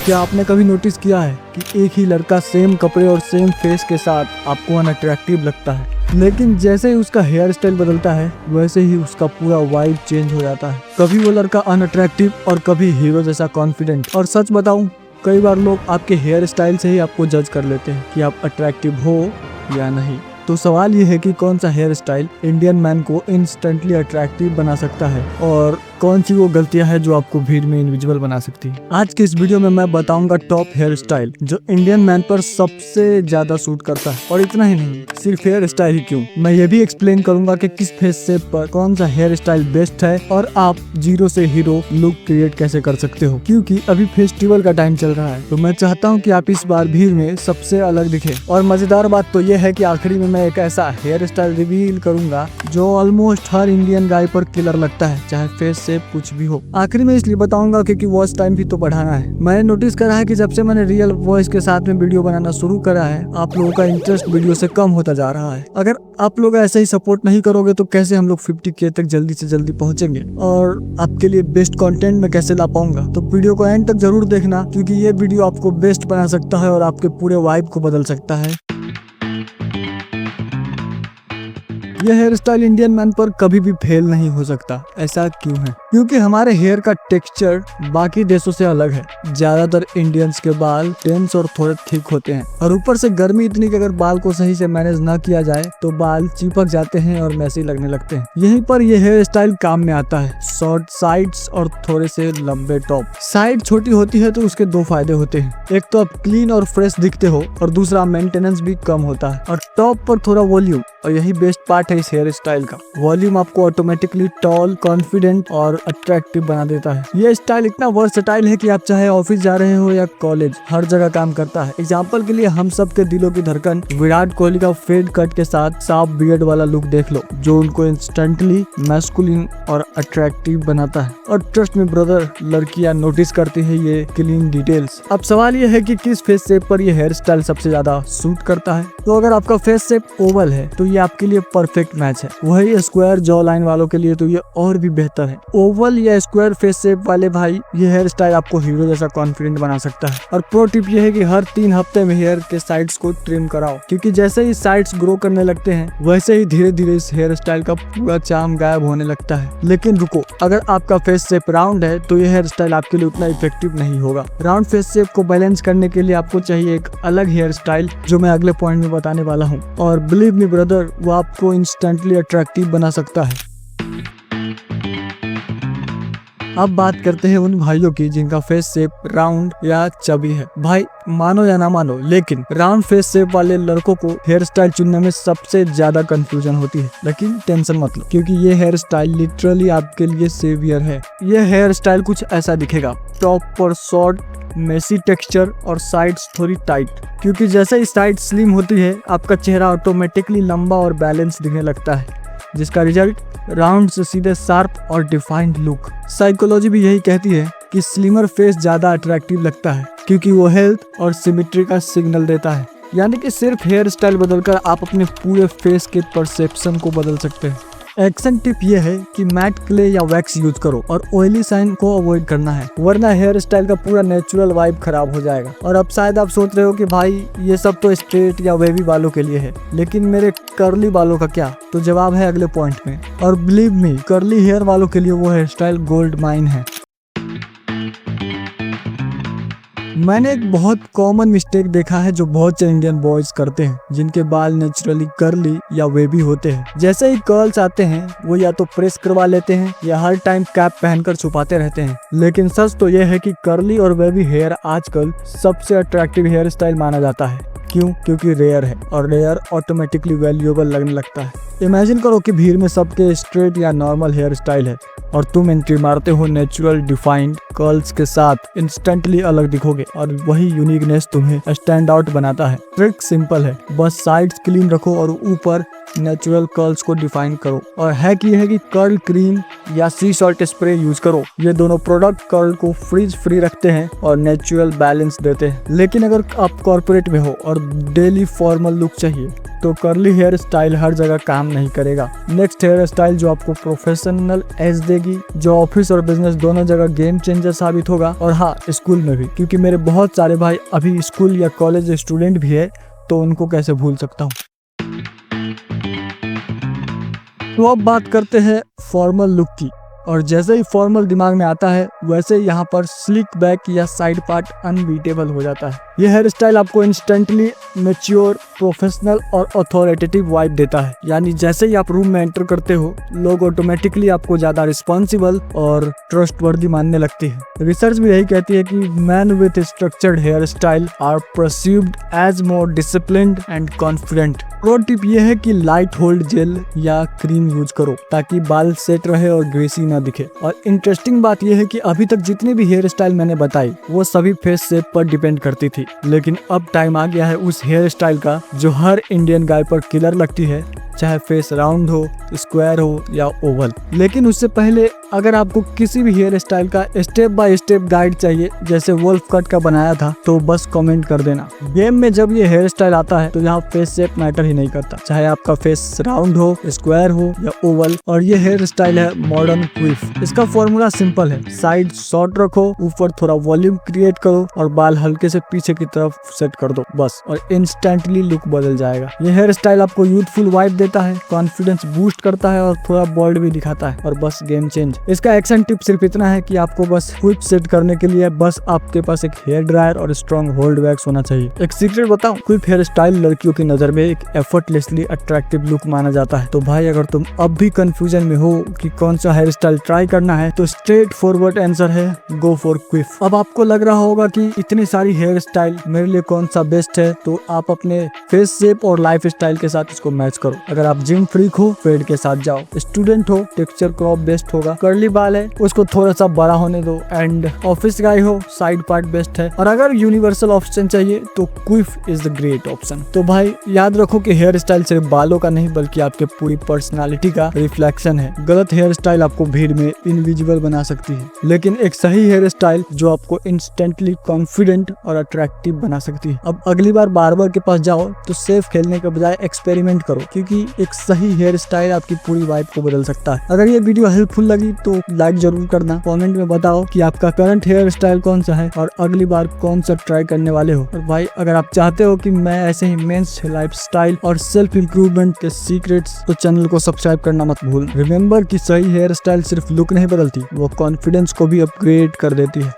क्या आपने कभी नोटिस किया है कि एक ही लड़का सेम कपड़े और सेम फेस के साथ आपको अनअट्रैक्टिव लगता है, लेकिन जैसे ही उसका हेयर स्टाइल बदलता है वैसे ही उसका पूरा वाइब चेंज हो जाता है। कभी वो लड़का अनअट्रैक्टिव और कभी हीरो जैसा कॉन्फिडेंट। और सच बताऊं, कई बार लोग आपके हेयर स्टाइल से ही आपको जज कर लेते हैं कि आप अट्रैक्टिव हो या नहीं। तो सवाल ये है कि कौन सा हेयर स्टाइल इंडियन मैन को इंस्टेंटली अट्रैक्टिव बना सकता है और कौन सी वो गलतियां हैं जो आपको भीड़ में इनविजिबल बना सकती है। आज के इस वीडियो में मैं बताऊंगा टॉप हेयर स्टाइल जो इंडियन मैन पर सबसे ज्यादा सूट करता है। और इतना ही नहीं, सिर्फ हेयर स्टाइल ही क्यों, मैं ये भी एक्सप्लेन करूंगा कि किस फेस शेप पर कौन सा हेयर स्टाइल बेस्ट है और आप जीरो से हीरो लुक क्रिएट कैसे कर सकते हो। क्योंकि अभी फेस्टिवल का टाइम चल रहा है, तो मैं चाहता हूँ कि आप इस बार भीड़ में सबसे अलग दिखे। और मजेदार बात तो ये है कि आखिरी में मैं एक ऐसा हेयर स्टाइल रिवील करूंगा जो ऑलमोस्ट हर इंडियन गाय पर किलर लगता है, चाहे फेस शेप कुछ भी हो। आखिरी में इसलिए बताऊंगा क्योंकि वॉच टाइम भी तो बढ़ाना है। मैंने नोटिस करा है कि जब से मैंने रियल वॉइस के साथ में वीडियो बनाना शुरू करा है, आप लोगों का इंटरेस्ट वीडियो से कम होता जा रहा है। अगर आप लोग ऐसे ही सपोर्ट नहीं करोगे तो कैसे हम लोग 50K तक जल्दी से जल्दी पहुंचेंगे और आपके लिए बेस्ट कंटेंट में कैसे ला पाऊंगा। तो वीडियो को एंड तक जरूर देखना, क्योंकि ये वीडियो आपको बेस्ट बना सकता है और आपके पूरे वाइब को बदल सकता है। यह हेयर स्टाइल इंडियन मैन पर कभी भी फेल नहीं हो सकता। ऐसा क्यों है? क्योंकि हमारे हेयर का टेक्सचर बाकी देशों से अलग है। ज्यादातर इंडियंस के बाल टेंस और थोड़े थिक होते हैं, और ऊपर से गर्मी इतनी कि अगर बाल को सही से मैनेज ना किया जाए तो बाल चिपक जाते हैं और मैसी लगने लगते हैं। यहीं पर यह हेयर स्टाइल काम में आता है, शॉर्ट साइड्स और थोड़े से लंबे टॉप। साइड छोटी होती है तो उसके दो फायदे होते हैं, एक तो आप क्लीन और फ्रेश दिखते हो और दूसरा मेंटेनेंस भी कम होता है। और टॉप पर थोड़ा वॉल्यूम, और यही बेस्ट पार्ट है इस हेयर स्टाइल का। वॉल्यूम आपको ऑटोमेटिकली टॉल, कॉन्फिडेंट और अट्रैक्टिव बना देता है। ये स्टाइल इतना वर्सेटाइल है कि आप चाहे ऑफिस जा रहे हो या कॉलेज, हर जगह काम करता है। एग्जांपल के लिए हम सब के दिलों की धड़कन विराट कोहली का फेड कट के साथ साफ बियर्ड वाला लुक देख लो, जो उनको इंस्टेंटली मैस्कुलिन और अट्रैक्टिव बनाता है। और ट्रस्ट में ब्रदर, लड़कियां नोटिस करती है ये क्लीन डिटेल्स। अब सवाल ये है कि किस फेस शेप पर ये हेयर स्टाइल सबसे ज्यादा सूट करता है। तो अगर आपका फेस शेप ओवल है तो ये आपके लिए परफेक्ट मैच है। वही स्क्वायर जॉ लाइन वालों के लिए तो ये और भी बेहतर है। ओवल या स्क्वायर फेस शेप वाले भाई, ये हेयर स्टाइल आपको हीरो जैसा कॉन्फिडेंट बना सकता है। और प्रो टिप ये है कि हर 3 हफ्ते में हेयर के साइड्स को ट्रिम कराओ, क्योंकि जैसे ही साइड्स ग्रो करने लगते हैं वैसे ही धीरे धीरे इस हेयर स्टाइल का पूरा चार्म गायब होने लगता है। लेकिन रुको, अगर आपका फेस शेप राउंड है तो ये हेयर स्टाइल आपके लिए उतना इफेक्टिव नहीं होगा। राउंड फेस शेप को बैलेंस करने के लिए आपको चाहिए एक अलग हेयर स्टाइल, जो मैं अगले पॉइंट में बताने वाला हूँ। और बिलीव मी ब्रदर, वो आपको इंस्टेंटली अट्रैक्टिव बना सकता है। अब बात करते हैं उन भाइयों की जिनका फेस शेप राउंड या चबी है। भाई मानो या ना मानो, लेकिन राउंड फेस शेप वाले लड़कों को हेयर स्टाइल चुनने में सबसे ज्यादा कंफ्यूजन होती है। लेकिन टेंशन मत लो, क्योंकि ये हेयर स्टाइल लिटरली आपके लिए सेवियर है। ये हेयर स्टाइल कुछ ऐसा दिखेगा, टॉप पर शॉर्ट मेसी टेक्सचर और साइड्स थोड़ी टाइट, क्योंकि जैसे ही साइड स्लिम होती है आपका चेहरा ऑटोमेटिकली लंबा और बैलेंस दिखने लगता है, जिसका रिजल्ट राउंड से सीधे शार्प और डिफाइंड लुक। साइकोलॉजी भी यही कहती है कि स्लिमर फेस ज्यादा अट्रैक्टिव लगता है, क्योंकि वो हेल्थ और सिमेट्री का सिग्नल देता है। यानी कि सिर्फ हेयर स्टाइल बदलकर आप अपने पूरे फेस के परसेप्शन को बदल सकते हैं। एक्शन टिप ये है कि मैट क्ले या वैक्स यूज करो और ऑयली साइन को अवॉइड करना है, वरना हेयर स्टाइल का पूरा नेचुरल वाइब खराब हो जाएगा। और अब शायद आप सोच रहे हो कि भाई ये सब तो स्ट्रेट या वेवी बालों के लिए है, लेकिन मेरे कर्ली बालों का क्या? तो जवाब है अगले पॉइंट में। और बिलीव मी, कर्ली हेयर वालों के लिए वो हेयर स्टाइल गोल्ड माइन है। मैंने एक बहुत कॉमन मिस्टेक देखा है जो बहुत से इंडियन बॉयज करते हैं, जिनके बाल नेचुरली कर्ली या वेवी होते हैं। जैसे ही कर्ल्स आते हैं वो या तो प्रेस करवा लेते हैं या हर टाइम कैप पहनकर छुपाते रहते हैं। लेकिन सच तो यह है कि कर्ली और वेवी हेयर आजकल सबसे अट्रैक्टिव हेयर स्टाइल माना जाता है। क्यों? क्योंकि रेयर है, और रेयर ऑटोमेटिकली वैल्यूएबल लगने लगता है। इमेजिन करो कि भीड़ में सबके स्ट्रेट या नॉर्मल हेयर स्टाइल है और तुम एंट्री मारते हो नेचुरल डिफाइंड कर्ल्स के साथ। इंस्टेंटली अलग दिखोगे और वही यूनिकनेस तुम्हें स्टैंड आउट बनाता है। ट्रिक सिंपल है, बस साइड्स क्लीन रखो और ऊपर नेचुरल कर्ल्स को डिफाइन करो। और हैक ये है कि कर्ल क्रीम या सी सॉल्ट स्प्रे यूज करो। ये दोनों प्रोडक्ट कर्ल को फ्रीज फ्री रखते हैं और नेचुरल बैलेंस देते हैं। लेकिन अगर आप कॉर्पोरेट में हो और डेली फॉर्मल लुक चाहिए तो कर्ली हेयर स्टाइल हर जगह काम काम नहीं करेगा। नेक्स्ट हेयर स्टाइल जो आपको प्रोफेशनल एज देगी, जो ऑफिस और बिजनेस दोनों जगह गेम चेंजर साबित होगा, और हाँ स्कूल में भी, क्योंकि मेरे बहुत सारे भाई अभी स्कूल या कॉलेज स्टूडेंट भी है, तो उनको कैसे भूल सकता हूँ। तो अब बात करते हैं फॉर्मल लुक की, और जैसे ही फॉर्मल दिमाग में आता है वैसे यहाँ पर स्लिक बैक या साइड पार्ट अनबीटेबल हो जाता है। यह हेयर स्टाइल आपको इंस्टेंटली मैच्योर, प्रोफेशनल और अथॉरिटेटिव वाइब देता है। यानी जैसे ही आप रूम में एंटर करते हो, लोग ऑटोमेटिकली आपको ज्यादा रिस्पॉन्सिबल और ट्रस्टवर्दी मानने लगते हैं। रिसर्च भी यही कहती है कि man with structured hair style are perceived as more disciplined and confident. Pro tip ये है कि लाइट होल्ड जेल या क्रीम यूज करो ताकि बाल सेट रहे और ग्रेसी ना दिखे। और इंटरेस्टिंग बात यह है कि अभी तक जितने भी हेयर स्टाइल मैंने बताई वो सभी फेस शेप पर डिपेंड करती थी, लेकिन अब टाइम आ गया है उस हेयर स्टाइल का जो हर इंडियन गाय पर किलर लगती है, चाहे फेस राउंड हो, स्क्वायर हो या ओवल। लेकिन उससे पहले अगर आपको किसी भी हेयर स्टाइल का स्टेप बाय स्टेप गाइड चाहिए जैसे वोल्फ कट का बनाया था, तो बस कमेंट कर देना। गेम में जब ये हेयर स्टाइल आता है तो यहाँ फेस शेप मैटर ही नहीं करता, चाहे आपका फेस राउंड हो, स्क्वायर हो या ओवल। और ये हेयर स्टाइल है मॉडर्न क्विफ। इसका फॉर्मूला सिंपल है, साइड शॉर्ट रखो, ऊपर थोड़ा वॉल्यूम क्रिएट करो और बाल हल्के से पीछे की तरफ सेट कर दो बस, और इंस्टेंटली लुक बदल जाएगा। ये हेयर स्टाइल आपको यूथफुल वाइब देता है, कॉन्फिडेंस बूस्ट करता है और थोड़ा बोल्ड भी दिखाता है, और बस गेम चेंज। इसका एक्शन टिप सिर्फ इतना है कि आपको बस क्विक सेट करने के लिए बस आपके पास एक हेयर ड्रायर और स्ट्रॉन्ग होल्ड वैक्स होना चाहिए। एक सीक्रेट बताऊं, क्विक हेयर स्टाइल लड़कियों की नजर में एक एफर्टलेसली अट्रैक्टिव लुक माना जाता है। तो भाई अगर तुम अब भी कंफ्यूजन में हो कि कौन सा हेयर स्टाइल ट्राई करना है, तो स्ट्रेट फॉरवर्ड आंसर है गो फॉर क्विफ। अब आपको लग रहा होगा कि इतनी सारी हेयर स्टाइल मेरे लिए कौन सा बेस्ट है, तो आप अपने फेस शेप और लाइफ स्टाइल के साथ इसको मैच करो। अगर आप जिम फ्रीक हो, फेड के साथ जाओ। स्टूडेंट हो, टेक्सचर क्रॉप बेस्ट होगा। कर्ली बाल है, उसको थोड़ा सा बड़ा होने दो। एंड ऑफिस गाय हो, साइड पार्ट बेस्ट है। और अगर यूनिवर्सल ऑप्शन चाहिए तो क्विफ इज द ग्रेट ऑप्शन। तो भाई याद रखो कि हेयर स्टाइल सिर्फ बालों का नहीं बल्कि आपके पूरी पर्सनालिटी का रिफ्लेक्शन है। गलत हेयर स्टाइल आपको भीड़ में इनविजिबल बना सकती है, लेकिन एक सही हेयर स्टाइल जो आपको इंस्टेंटली कॉन्फिडेंट और अट्रैक्टिव बना सकती है। अब अगली बार बार्बर के पास जाओ तो सेफ खेलने के बजाय एक्सपेरिमेंट करो, क्योंकि एक सही हेयर स्टाइल आपकी पूरी वाइब को बदल सकता है। अगर ये वीडियो हेल्पफुल लगी तो लाइक जरूर करना। कमेंट में बताओ कि आपका करंट हेयर स्टाइल कौन सा है और अगली बार कौन सा ट्राई करने वाले हो। और भाई अगर आप चाहते हो कि मैं ऐसे ही मेंस लाइफ स्टाइल और सेल्फ इंप्रूवमेंट के सीक्रेट्स, तो चैनल को सब्सक्राइब करना मत भूल। रिमेंबर कि सही हेयर स्टाइल सिर्फ लुक नहीं बदलती, वो कॉन्फिडेंस को भी अपग्रेड कर देती है।